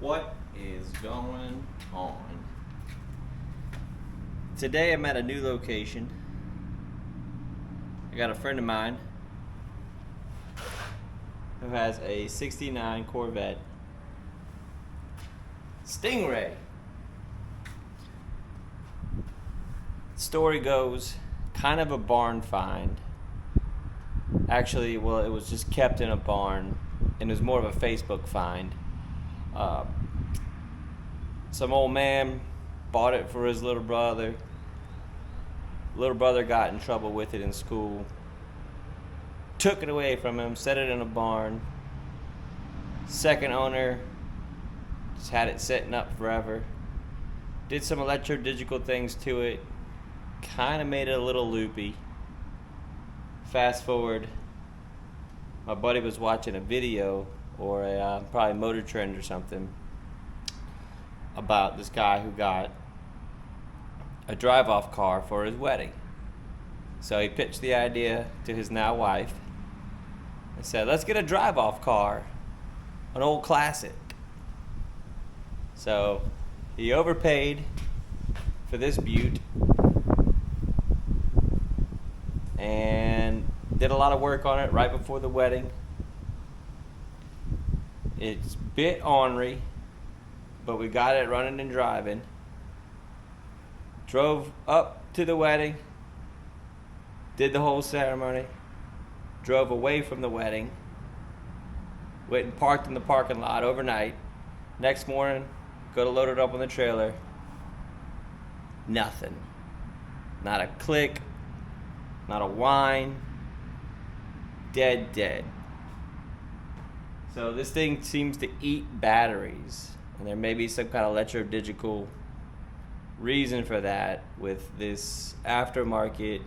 What is going on? Today I'm at a new location. I got a friend of mine who has a '69 Corvette Stingray. Story goes, kind of a barn find. Actually, well, it was just kept in a barn, and it was more of a Facebook find. Some old man bought it for his little brother. Little brother got in trouble with it in school. Took it away from him, set it in a barn. Second owner just had it sitting up forever. Did some electro-digital things to it. Kind of made it a little loopy. Fast forward, my buddy was watching a video or a probably Motor Trend or something about this guy who got a drive-off car for his wedding. So he pitched the idea to his now wife and said, let's get a drive-off car, an old classic. So he overpaid for this beaut and did a lot of work on it right before the wedding. It's a bit ornery, but we got it running and driving. Drove up to the wedding, did the whole ceremony, drove away from the wedding, went and parked in the parking lot overnight. Next morning, go to load it up on the trailer. Nothing. Not a click, not a whine. Dead. So this thing seems to eat batteries, and there may be some kind of electro-digital reason for that with this aftermarket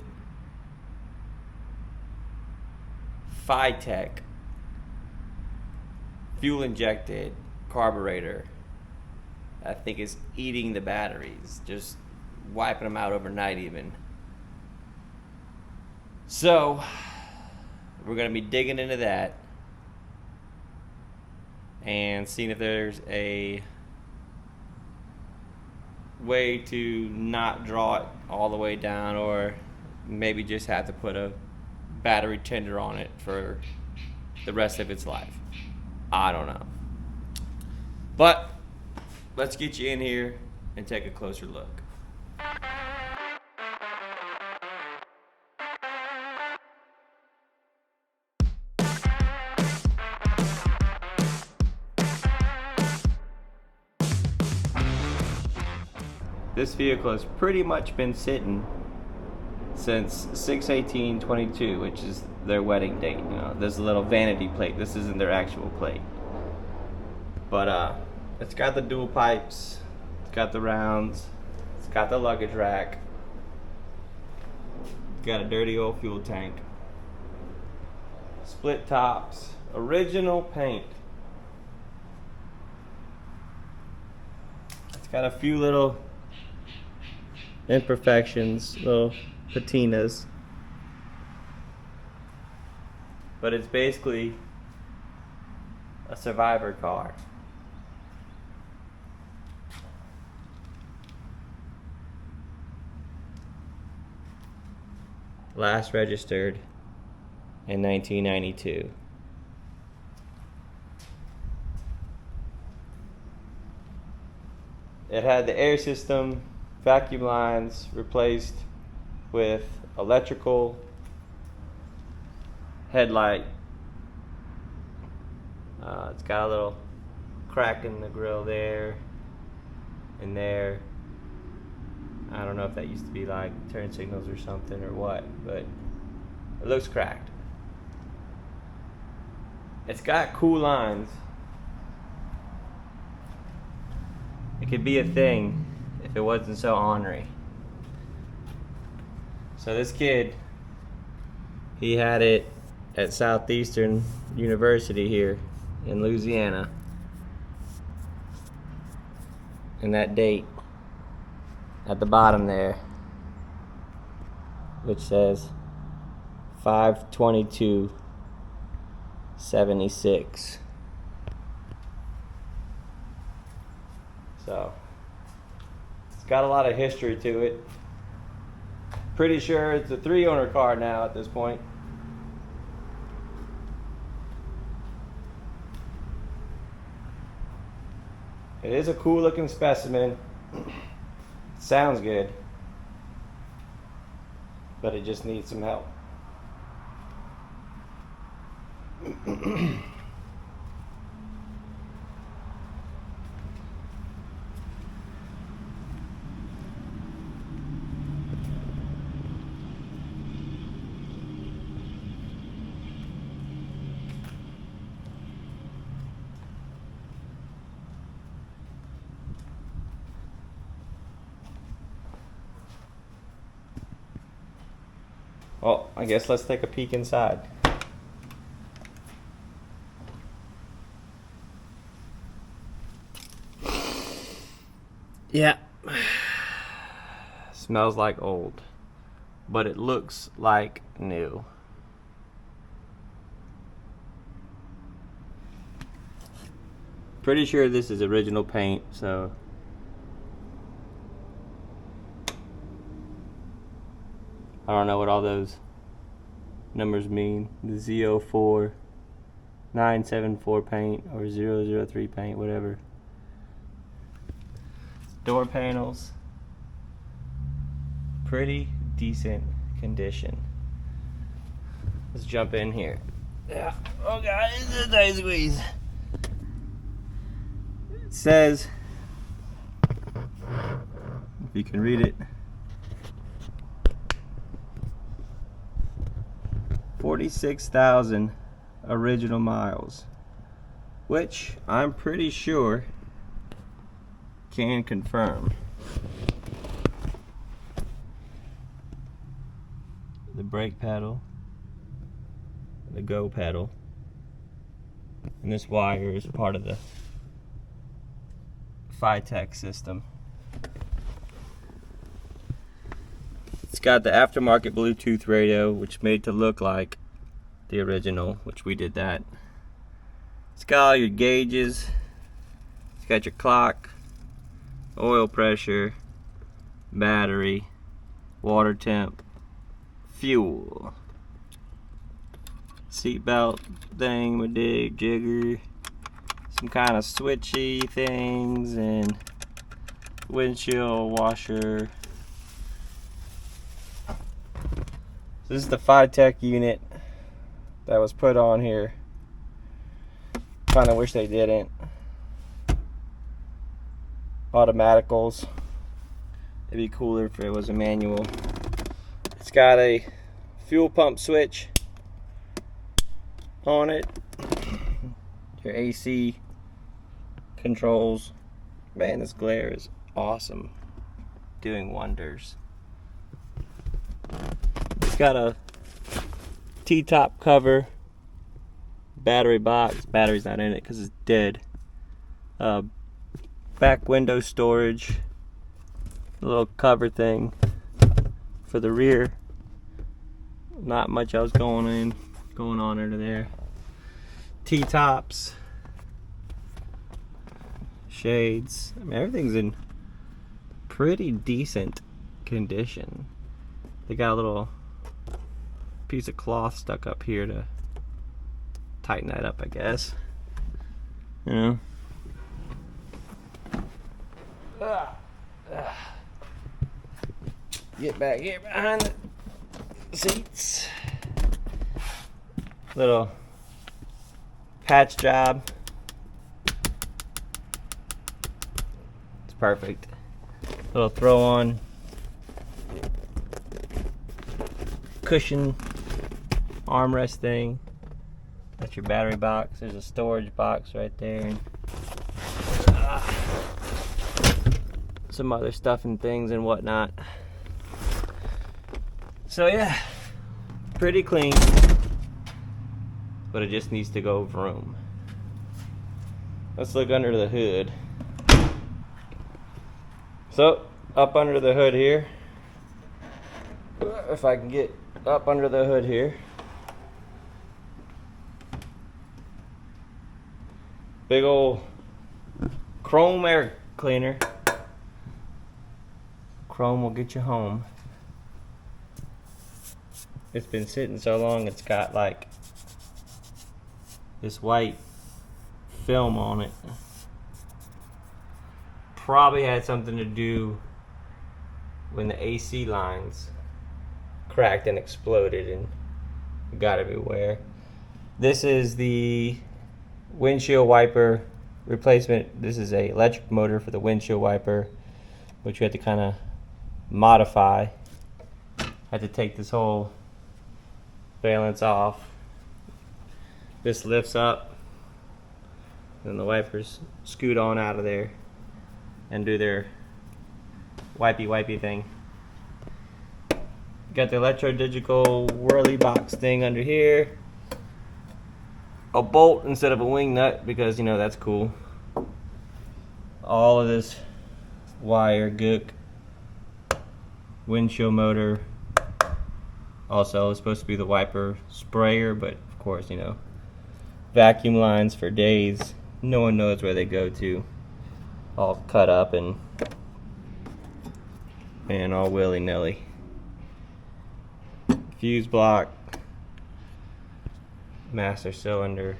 Phi-Tech fuel-injected carburetor. I think is eating the batteries, just wiping them out overnight even. So we're going to be digging into that and seeing if there's a way to not draw it all the way down, or maybe just have to put a battery tender on it for the rest of its life. I don't know. But let's get you in here and take a closer look. This vehicle has pretty much been sitting since 6/18/22, which is their wedding date. You know, there's a little vanity plate. This isn't their actual plate. But it's got the dual pipes, it's got the rounds, it's got the luggage rack, it's got a dirty old fuel tank, split tops, original paint. It's got a few little imperfections, little patinas, but it's basically a survivor car. Last registered in 1992. It had the air system, vacuum lines replaced with electrical headlight. It's got a little crack in the grill there and there. I don't know if that used to be like turn signals or something or what, but it looks cracked. It's got cool lines. It could be a thing if it wasn't so ornery. So this kid, he had it at Southeastern University here in Louisiana. And that date at the bottom there, which says 5/22/76. It's got a lot of history to it. Pretty sure it's a 3-owner car now at this point. It is a cool looking specimen. Sounds good, but it just needs some help. Well, I guess let's take a peek inside. Yeah. Smells like old, but it looks like new. Pretty sure this is original paint, so I don't know what all those numbers mean. The Z04, 974 paint, or 003 paint, whatever. Door panels, pretty decent condition. Let's jump in here. Yeah. Oh God, it's a tight squeeze. It says, if you can read it, 46,000 original miles, which I'm pretty sure can confirm. The brake pedal, the go pedal, and this wire is part of the Tech system. It's got the aftermarket Bluetooth radio, which made to look like the original, which we did that. It's got all your gauges. It's got your clock, oil pressure, battery, water temp, fuel, seatbelt thing with dig jigger, some kind of switchy things, and windshield washer. This is the Tech unit that was put on here. Kind of wish they didn't. Automaticals. It'd be cooler if it was a manual. It's got a fuel pump switch on it. Your AC controls. Man, this glare is awesome. Doing wonders. It's got a T-top cover, battery box. Battery's not in it because it's dead. Back window storage, a little cover thing for the rear. Not much else going on under there. T-tops, shades. I mean, everything's in pretty decent condition. They got a little piece of cloth stuck up here to tighten that up, I guess. You know. Get back here behind the seats. Little patch job. It's perfect. Little throw on cushion armrest thing. That's your battery box. There's a storage box right there. Some other stuff and things and whatnot. So yeah, pretty clean, but it just needs to go vroom. Let's look under the hood. So up under the hood here, if I can get up under the hood here, big old chrome air cleaner. Chrome will get you home. It's been sitting so long, it's got like this white film on it. Probably had something to do when the AC lines cracked and exploded and got everywhere. This is the windshield wiper replacement. This is a electric motor for the windshield wiper, which you had to kind of modify. Had to take this whole valance off. This lifts up, and the wipers scoot on out of there and do their wipey thing. Got the electro-digital whirly box thing under here. A bolt instead of a wing nut because, you know, that's cool. All of this wire, gook, windshield motor. Also, it's supposed to be the wiper sprayer, but of course, you know, vacuum lines for days. No one knows where they go to. All cut up and all willy-nilly. Fuse block, master cylinder,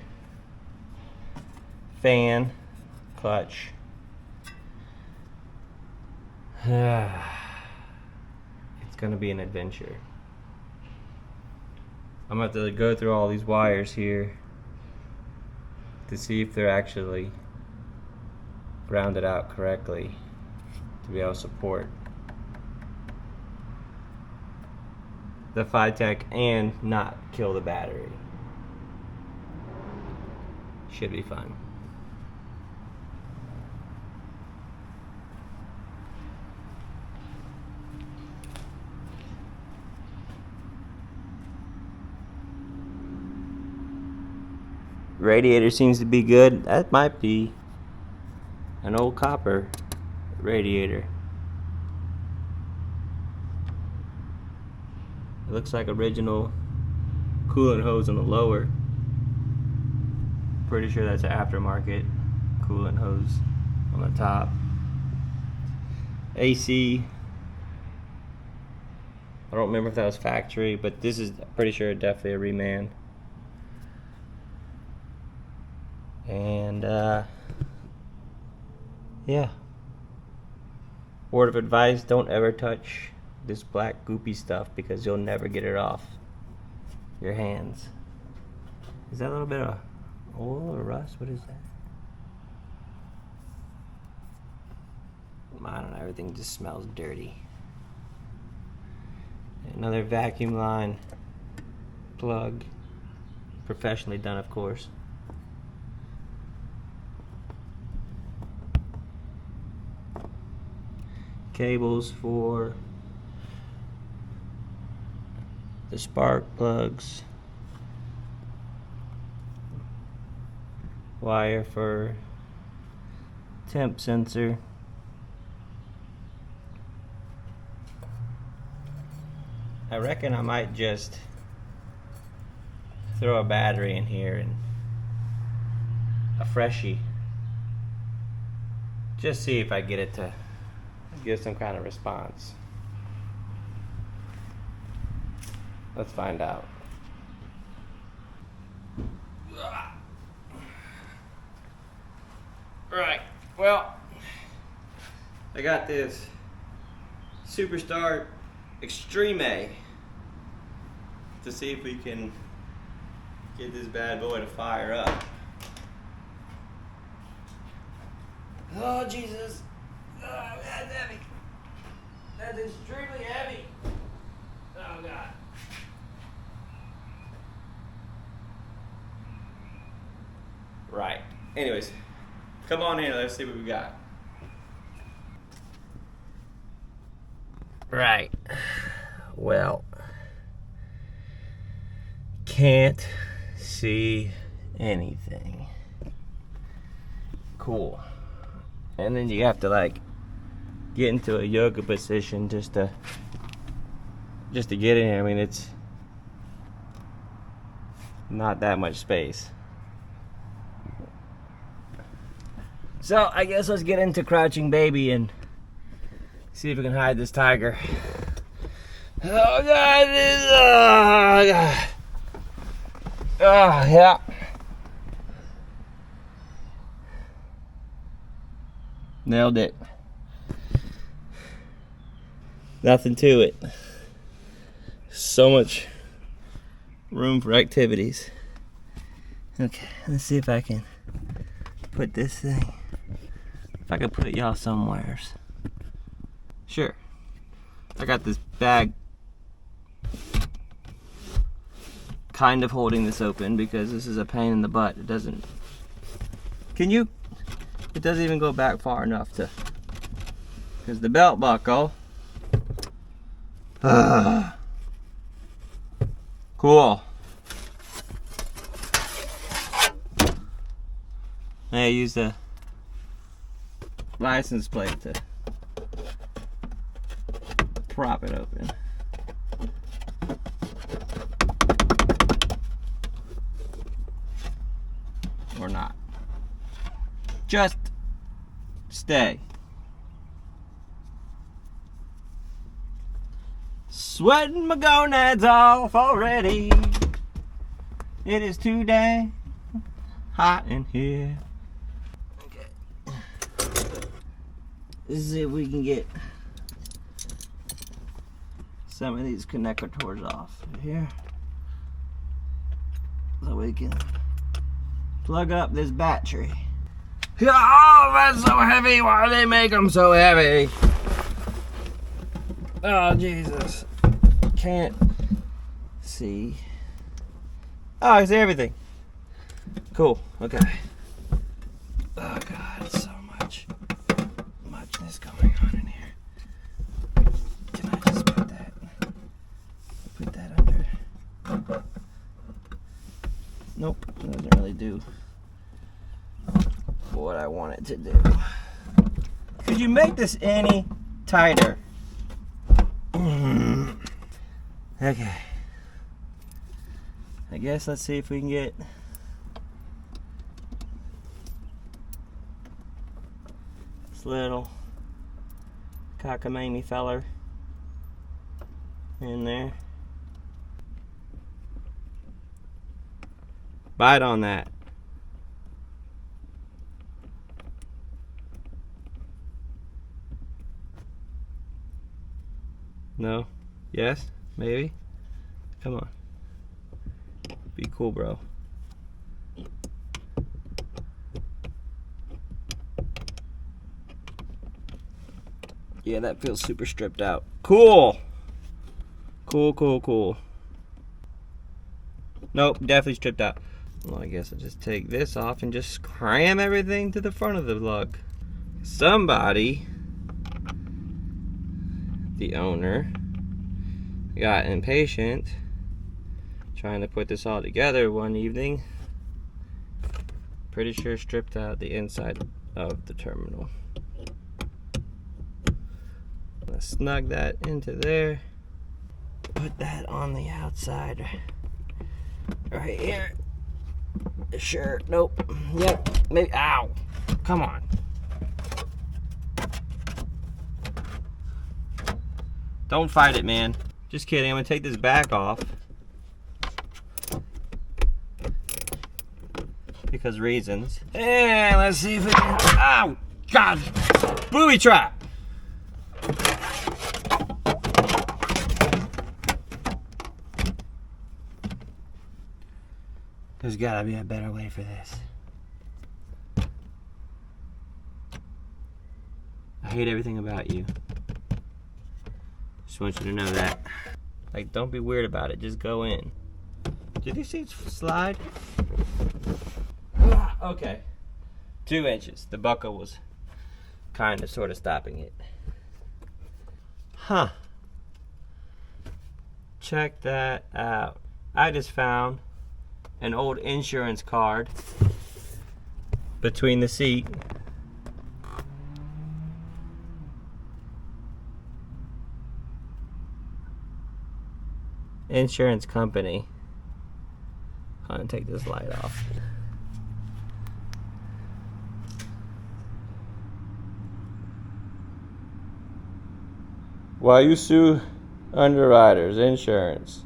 fan, clutch. It's gonna be an adventure. I'm gonna have to go through all these wires here to see if they're actually grounded out correctly to be able to support the Phytech and not kill the battery. Should be fun. Radiator seems to be good. That might be an old copper radiator. It looks like original coolant hose on the lower. Pretty sure that's an aftermarket coolant hose on the top. AC, I don't remember if that was factory, but this is pretty sure definitely a reman. And yeah, word of advice, don't ever touch this black goopy stuff because you'll never get it off your hands. Is that a little bit of oil or rust? What is that? I don't know, everything just smells dirty. Another vacuum line plug, professionally done, of course. Cables for the spark plugs, wire for temp sensor, I reckon I might just throw a battery in here and a freshie, just see if I get it to give some kind of response. Let's find out. Right, well, I got this Superstar Extreme A to see if we can get this bad boy to fire up. Oh, Jesus. Oh, that's heavy. That's extremely heavy. Oh, God. Right. Anyways, come on in. Let's see what we got. Right. Well, can't see anything. Cool. And then you have to like get into a yoga position just to get in here. I mean, it's not that much space. So I guess let's get into Crouching Baby and See if we can hide this tiger. Oh God! Oh God! Oh yeah. Nailed it. Nothing to it. So much room for activities. Okay, let's see if I can put this thing. If I can put it y'all somewheres. Sure. I got this bag kind of holding this open because this is a pain in the butt. It doesn't. Can you? It doesn't even go back far enough to. Because the belt buckle. Cool. I use the license plate to prop it open. Or not. Just stay. Sweating my gonads off already. It is too dang hot in here. Okay. Let's see if we can get some of these connectors off here. So we can plug up this battery. Oh, that's so heavy. Why do they make them so heavy? Oh, Jesus. Can't see. Oh, I see everything. Cool. Okay. Oh, God. So muchness going on in here. Can I just put that under? Nope. It doesn't really do what I want it to do. Could you make this any tighter? Okay. I guess let's see if we can get this little cockamamie feller in there. Bite on that. No? Yes? Maybe? Come on. Be cool, bro. Yeah, that feels super stripped out. Cool! Cool. Nope, definitely stripped out. Well, I guess I'll just take this off and just cram everything to the front of the lug. Somebody, the owner, got impatient trying to put this all together one evening. Pretty sure stripped out the inside of the terminal. Let's snug that into there. Put that on the outside right here. Sure. Nope. Yep. Maybe. Ow. Come on. Don't fight it, man. Just kidding. I'm gonna take this back off because reasons. And let's see if we can. Ow! God! Booby trap! There's gotta be a better way for this. I hate everything about you. Just want you to know that. Like, don't be weird about it. Just go in. Did these seats slide? Okay. 2 inches. The buckle was kind of sort of stopping it. Huh. Check that out. I just found an old insurance card between the seat. Insurance company. I'm gonna take this light off. Why you sue underwriters, insurance.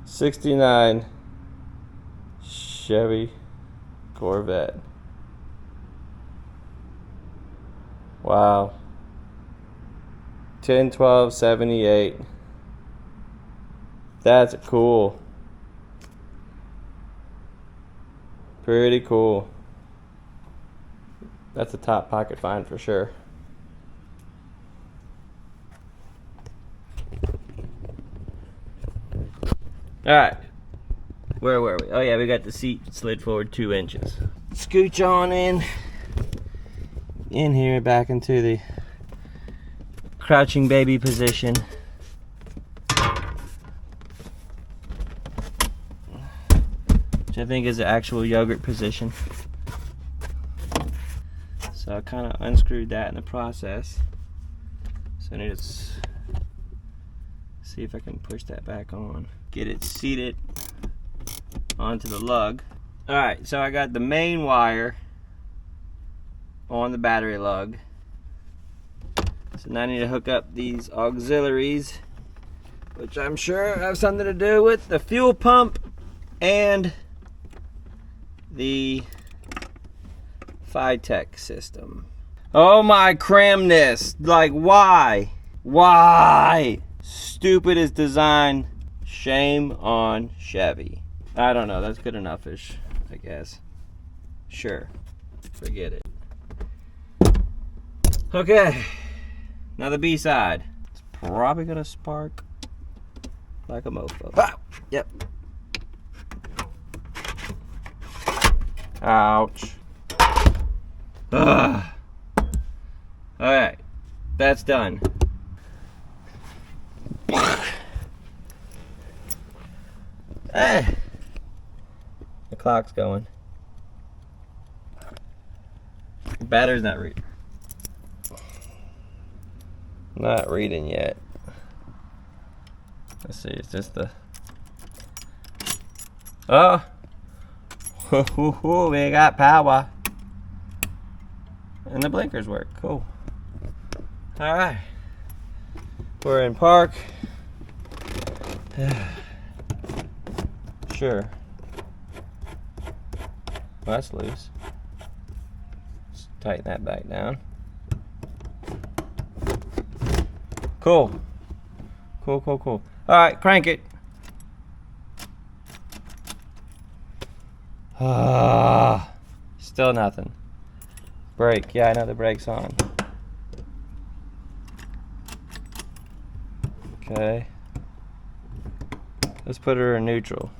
69 Chevy Corvette. Wow. 10/12/78. That's cool. Pretty cool. That's a top pocket find for sure. Alright. Where were we? Oh yeah, we got the seat slid forward 2 inches. Scooch on in here back into the crouching baby position. Which I think is the actual yogurt position. So I kind of unscrewed that in the process. So I need to see if I can push that back on. Get it seated onto the lug. Alright, so I got the main wire on the battery lug. So now I need to hook up these auxiliaries, which I'm sure have something to do with the fuel pump and the Phytech system. Oh my cramness! Like, why? Why? Stupidest design. Shame on Chevy. I don't know, that's good enough-ish, I guess. Sure. Forget it. Okay. Now the B side. It's probably gonna spark like a mofo. Ah! Yep. Ouch. Ugh. Alright. That's done. The clock's going. The battery's not reading. Not reading yet. Let's see, is this the... Oh! We got power. And the blinkers work. Cool. Alright. We're in park. Sure. Well, that's loose. Let's tighten that back down. Cool. Cool. Alright, crank it. Still nothing. Brake. Yeah, I know the brake's on. Okay. Let's put her in neutral.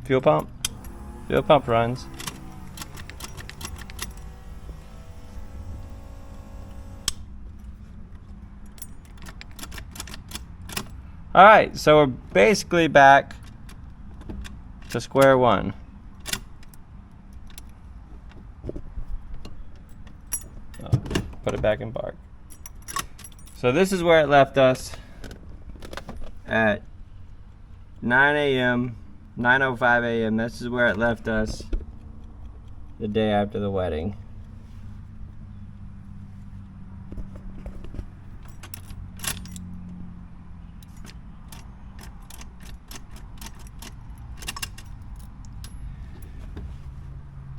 Fuel pump. Fuel pump runs. Alright, so we're basically back to square one. Put it back in park. So this is where it left us at 9 a.m. 9:05 a.m. This is where it left us the day after the wedding.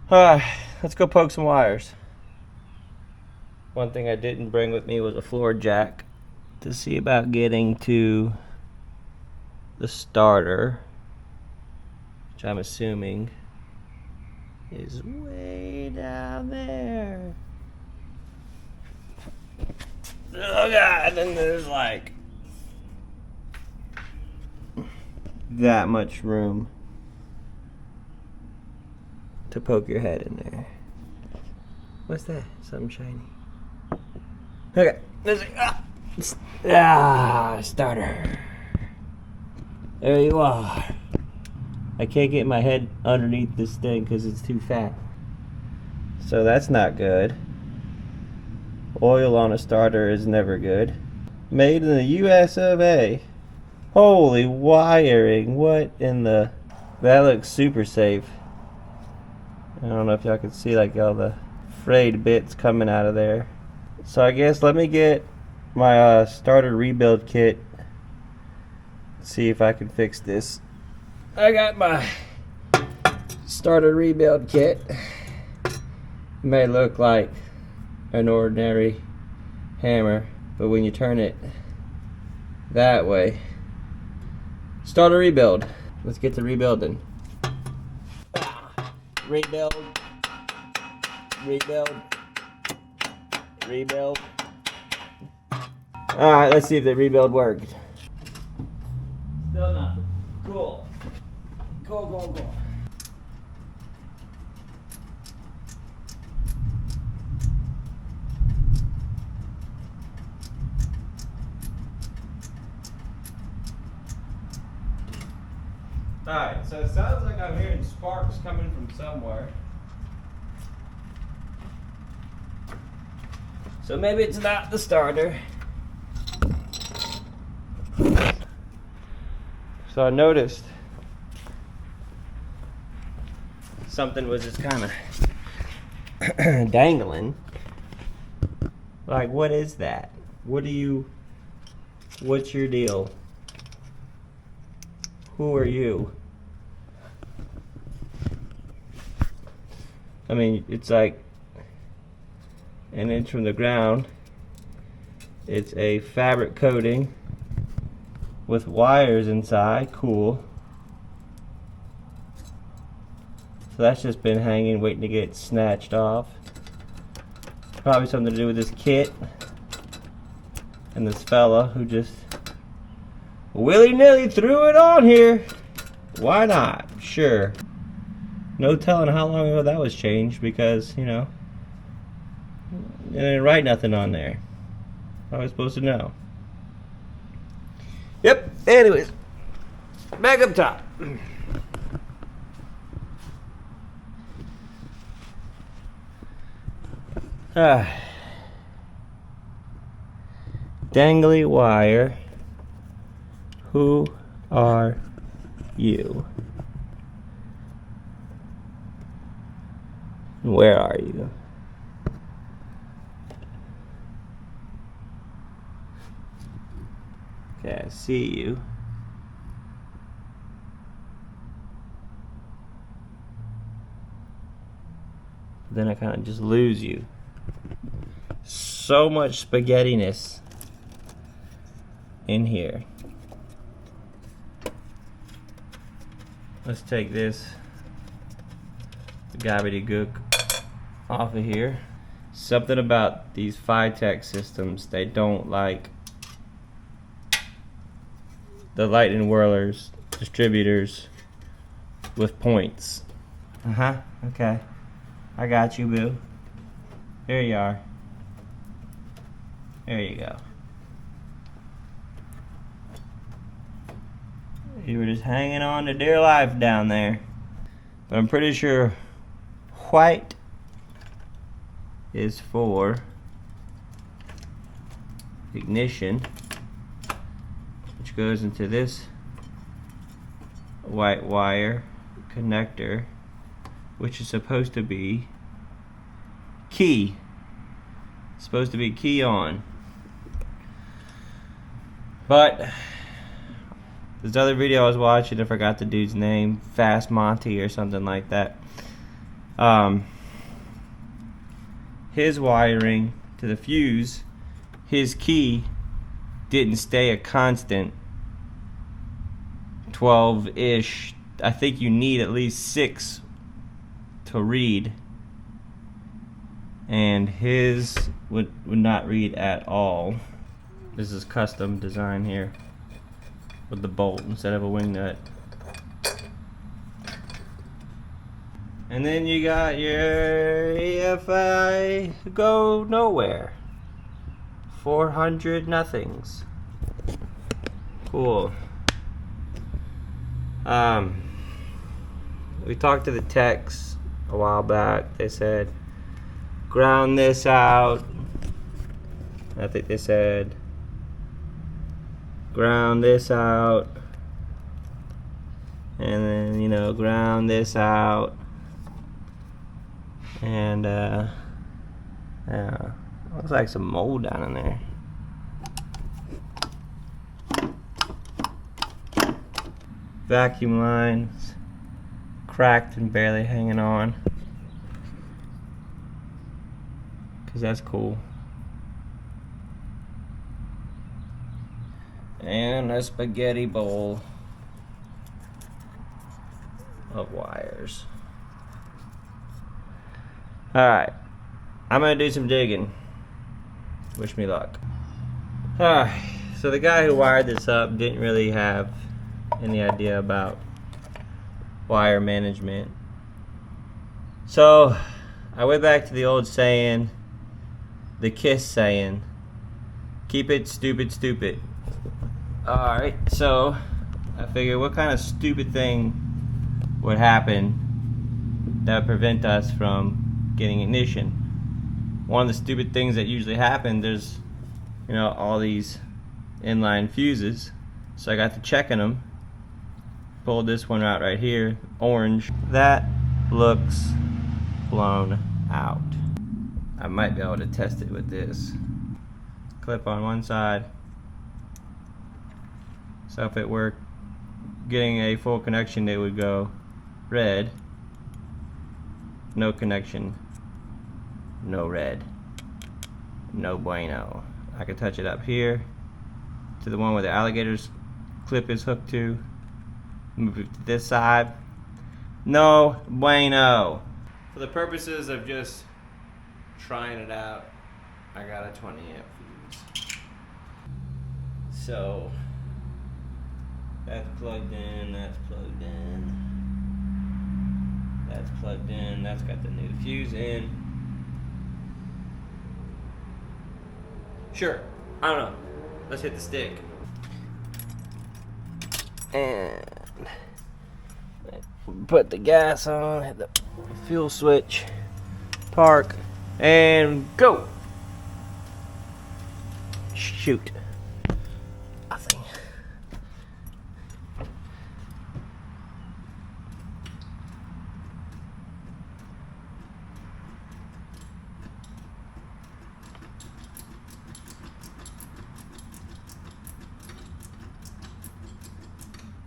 Let's go poke some wires. One thing I didn't bring with me was a floor jack to see about getting to the starter, which I'm assuming is way down there. Oh God, then there's like that much room to poke your head in there. What's that? Something shiny. Okay, let's see. Starter. There you are. I can't get my head underneath this thing because it's too fat. So that's not good. Oil on a starter is never good. Made in the US of A. Holy wiring, what in the... That looks super safe. I don't know if y'all can see like all the frayed bits coming out of there. So I guess let me get my starter rebuild kit. See if I can fix this. I got my starter rebuild kit. It may look like an ordinary hammer, but when you turn it that way, starter rebuild. Let's get to rebuilding. Rebuild. Rebuild. Rebuild. Alright, let's see if the rebuild worked. Still not. Cool. Cool. Alright, so it sounds like I'm hearing sparks coming from somewhere. So maybe it's not the starter. So I noticed something was just kind of dangling. Like, what is that? What's your deal? Who are you? I mean, it's like an inch from the ground. It's a fabric coating with wires inside. Cool. So that's just been hanging, waiting to get snatched off. Probably something to do with this kit and this fella who just willy-nilly threw it on here. Why not? Sure. No telling how long ago that was changed because, you know, they didn't write nothing on there. How was I supposed to know? Yep. Anyways, back up top. Dangly wire. Who are you? Where are you? Okay, I see you. Then I kind of just lose you. So much spaghettiness in here. Let's take this gobbledygook off of here. Something about these Phytech systems, they don't like the lightning whirlers, distributors with points. Okay. I got you, boo. Here you are. There you go. You were just hanging on to dear life down there. But I'm pretty sure white is for ignition, which goes into this white wire connector, which is supposed to be key. It's supposed to be key on. But this other video I was watching, I forgot the dude's name, Fast Monty or something like that. His wiring to the fuse, his key didn't stay a constant 12-ish. I think you need at least 6 to read, and his would not read at all. This is custom design here with the bolt instead of a wing nut. And then you got your EFI go nowhere. 400 nothings. Cool. We talked to the techs a while back. They said ground this out. I think they said ground this out, and then, you know, ground this out, and yeah, looks like some mold down in there. Vacuum lines cracked and barely hanging on, because that's cool. And a spaghetti bowl of wires. Alright, I'm gonna do some digging. Wish me luck. Alright, so the guy who wired this up didn't really have any idea about wire management. So I went back to the old saying, the KISS saying, keep it stupid stupid. Alright, so I figured what kind of stupid thing would happen that would prevent us from getting ignition. One of the stupid things that usually happen, there's, you know, all these inline fuses. So I got to checking them. Pulled this one out right here, orange. That looks blown out. I might be able to test it with this. Clip on one side. So if it were getting a full connection, it would go red. No connection. No red. No bueno. I can touch it up here to the one where the alligator's clip is hooked to. Move it to this side. No bueno. For the purposes of just trying it out, I got a 20 amp fuse. So that's plugged in, that's plugged in, that's plugged in, that's got the new fuse in. Sure, I don't know. Let's hit the stick. And put the gas on, hit the fuel switch, park, and go. Shoot. Nothing.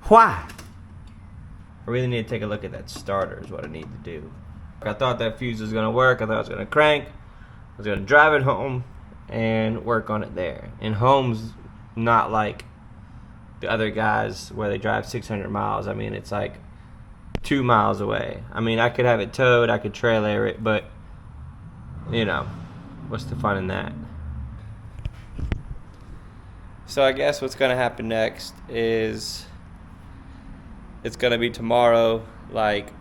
Why? I really need to take a look at that starter is what I need to do. I thought that fuse was gonna work. I thought I was gonna crank. I was gonna drive it home and work on it there. And home's not like the other guys where they drive 600 miles. I mean, it's like 2 miles away. I mean, I could have it towed, I could trailer it, but you know, what's the fun in that? So I guess what's gonna happen next is it's gonna be tomorrow like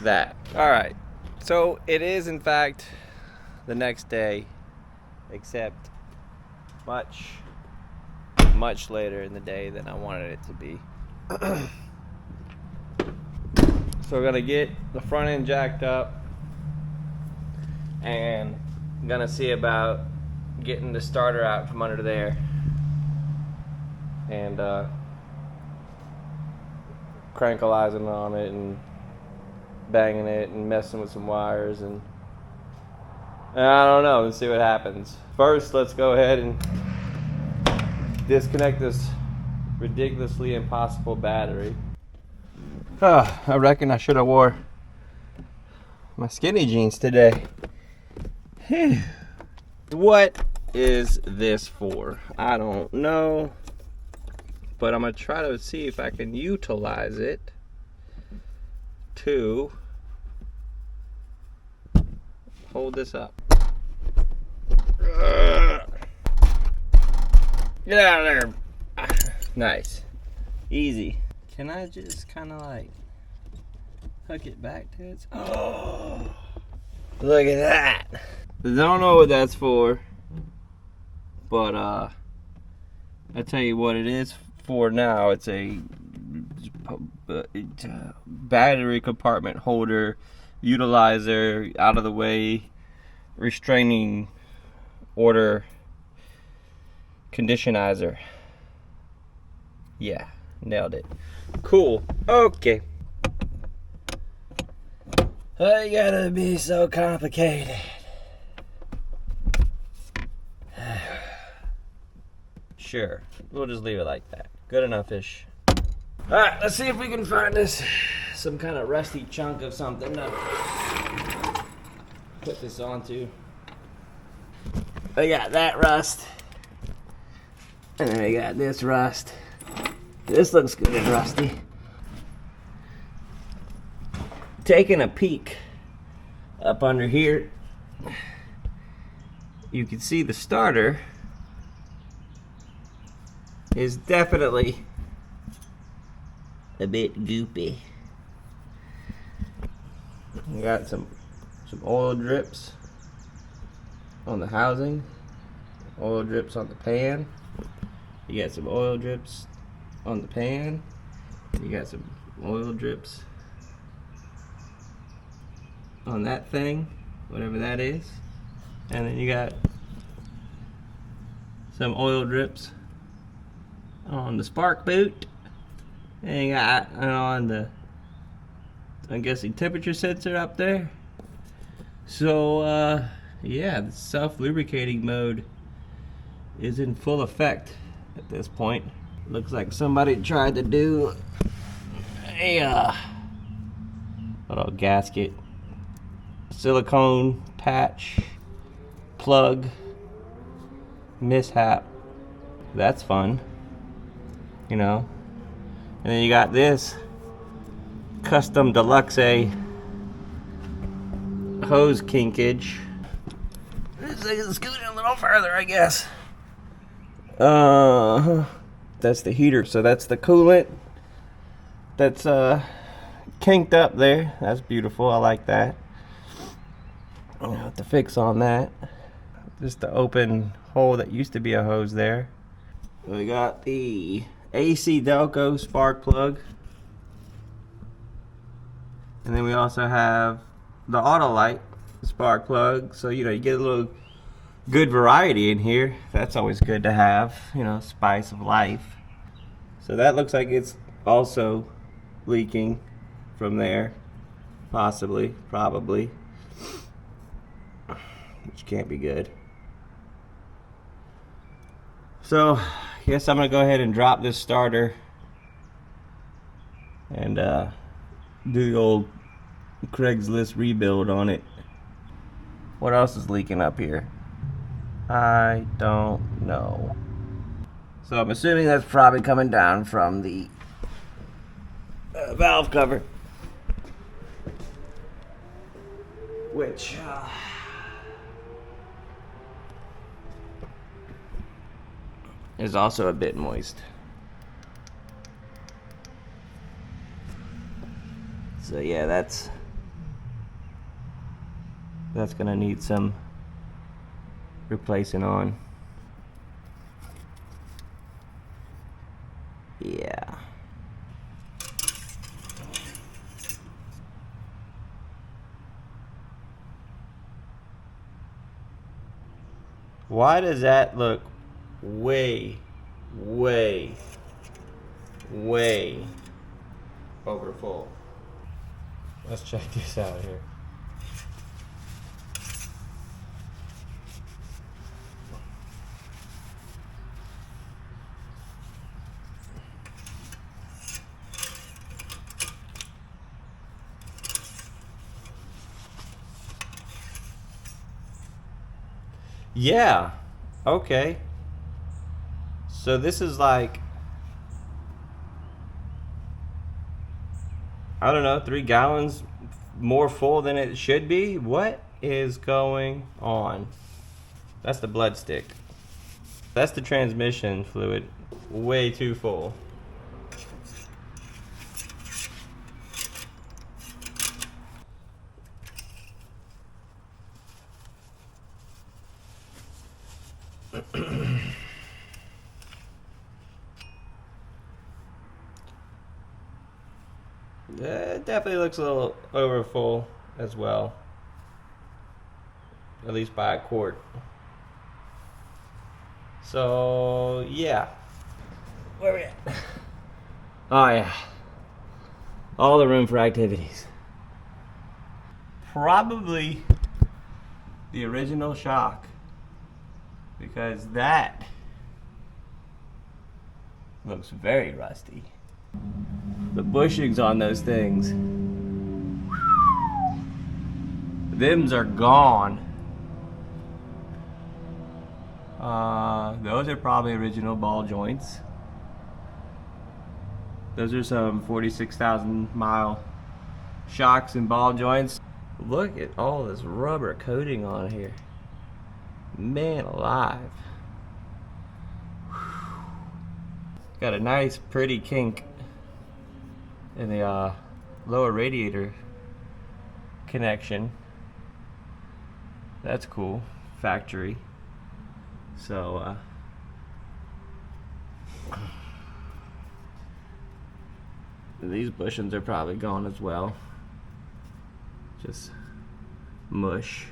that. Alright, so it is in fact the next day, except much later in the day than I wanted it to be. So we're gonna get the front end jacked up and I'm gonna see about getting the starter out from under there and crankalizing on it and banging it and messing with some wires and I don't know, let's see what happens. First, let's go ahead and disconnect this ridiculously impossible battery. I reckon I should have wore my skinny jeans today. What is this for? I don't know, but I'm gonna try to see if I can utilize it to hold this up. Get out of there. Nice. Easy. Can I just kind of like hook it back to it? Oh, look at that. Don't know what that's for, but I tell you what it is for now. It's a battery compartment holder, utilizer, out of the way, restraining order, conditionizer. Yeah, nailed it. Cool. Okay. I gotta be so complicated. Sure, we'll just leave it like that. Good enough-ish. Alright, let's see if we can find this some kind of rusty chunk of something to put this onto. I got that rust. And then I got this rust. This looks good and rusty. Taking a peek up under here, you can see the starter is definitely a bit goopy. We got some oil drips on the housing, oil drips on the pan. You got some oil drips on the pan. You got some oil drips on that thing, whatever that is. And then you got some oil drips on the spark boot. And you got on the, I'm guessing, temperature sensor up there. So, yeah, the self-lubricating mode is in full effect at this point. Looks like somebody tried to do a little gasket, silicone patch, plug mishap. That's fun, you know. And then you got this custom deluxe hose kinkage. This thing is scooting a little further, I guess. That's the heater, so that's the coolant that's kinked up there. That's beautiful. I like that. I have to fix on that. Just the open hole that used to be a hose there. We got the AC Delco spark plug, and then we also have the Autolite spark plug. So you know, you get a little good variety in here. That's always good to have, you know, spice of life. So that looks like it's also leaking from there, possibly, probably, which can't be good. So I guess I'm gonna go ahead and drop this starter and do the old Craigslist rebuild on it. What else is leaking up here? I don't know. So I'm assuming that's probably coming down from the valve cover, which is also a bit moist. So yeah, that's gonna need some replacing on. Yeah. Why does that look way over full? Let's check this out here. Yeah, okay. So this is like, I don't know, 3 gallons more full than it should be. What is going on? That's the blood stick. That's the transmission fluid. Way too full. It definitely looks a little over full as well, at least by a quart. So yeah, where we at? Oh yeah. All the room for activities. Probably the original shock, because that looks very rusty. The bushings on those things, them's are gone. Those are probably original ball joints. Those are some 46,000 mile shocks and ball joints. Look at all this rubber coating on here. Man alive. Got a nice pretty kink in the lower radiator connection. That's cool. Factory. So these bushings are probably gone as well. Just mush.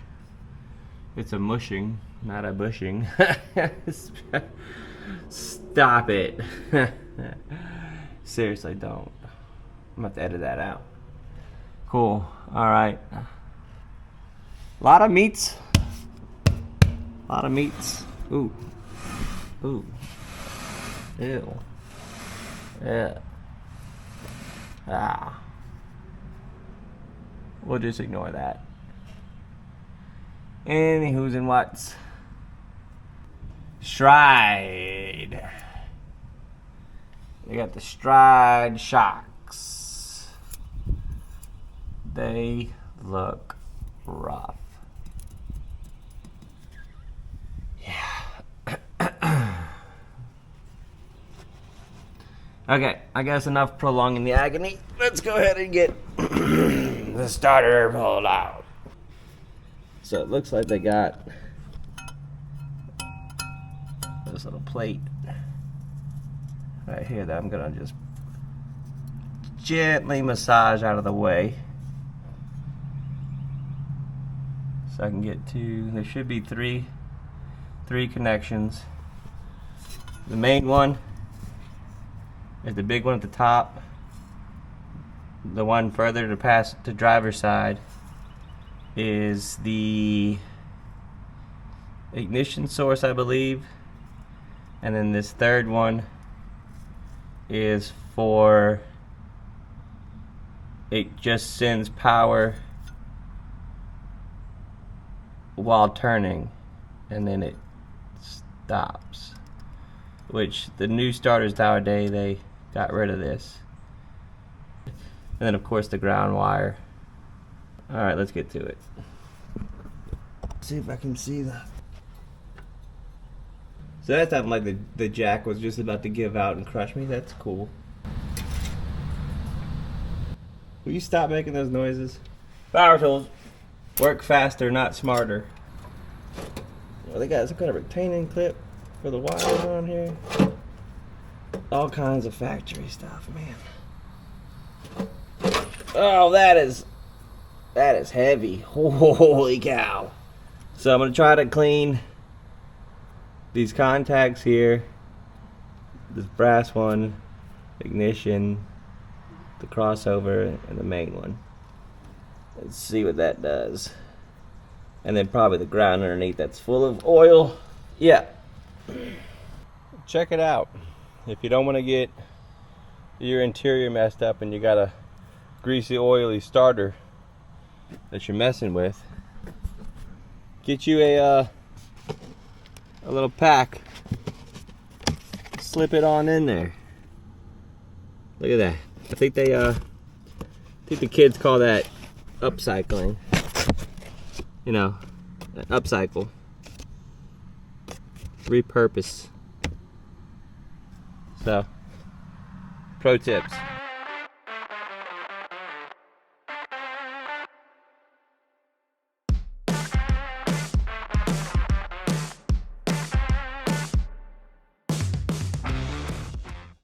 It's a mushing, not a bushing. Stop it. Seriously, don't. I'm about to edit that out. Cool. Alright. A lot of meats. A lot of meats. Ooh. Ooh. Ew. Yeah. Ah. We'll just ignore that. Anywho's and what's. Stride. They got the Stride shocks. They look rough. Yeah. Okay, I guess enough prolonging the agony. Let's go ahead and get the starter pulled out. So it looks like they got this little plate right here that I'm gonna just gently massage out of the way so I can get to, there should be three connections. The main one is the big one at the top. The one further to pass to driver's side is the ignition source, I believe. And then this third one is for, it just sends power while turning and then it stops. Which the new starters nowadays, they got rid of this. And then of course the ground wire. Alright, let's get to it. Let's see if I can see that. So that time like the jack was just about to give out and crush me. That's cool. Will you stop making those noises? Power tools work faster, not smarter. Oh, they got some kind of retaining clip for the wires on here. All kinds of factory stuff, man. Oh, that is heavy. Holy cow. So I'm gonna try to clean these contacts here. This brass one, ignition, the crossover, and the main one. Let's see what that does. And then probably the ground underneath that's full of oil. Yeah. Check it out. If you don't want to get your interior messed up and you got a greasy, oily starter that you're messing with, get you a little pack. Slip it on in there. Look at that. I think the kids call that upcycling. You know, upcycle. Repurpose. So, pro tips.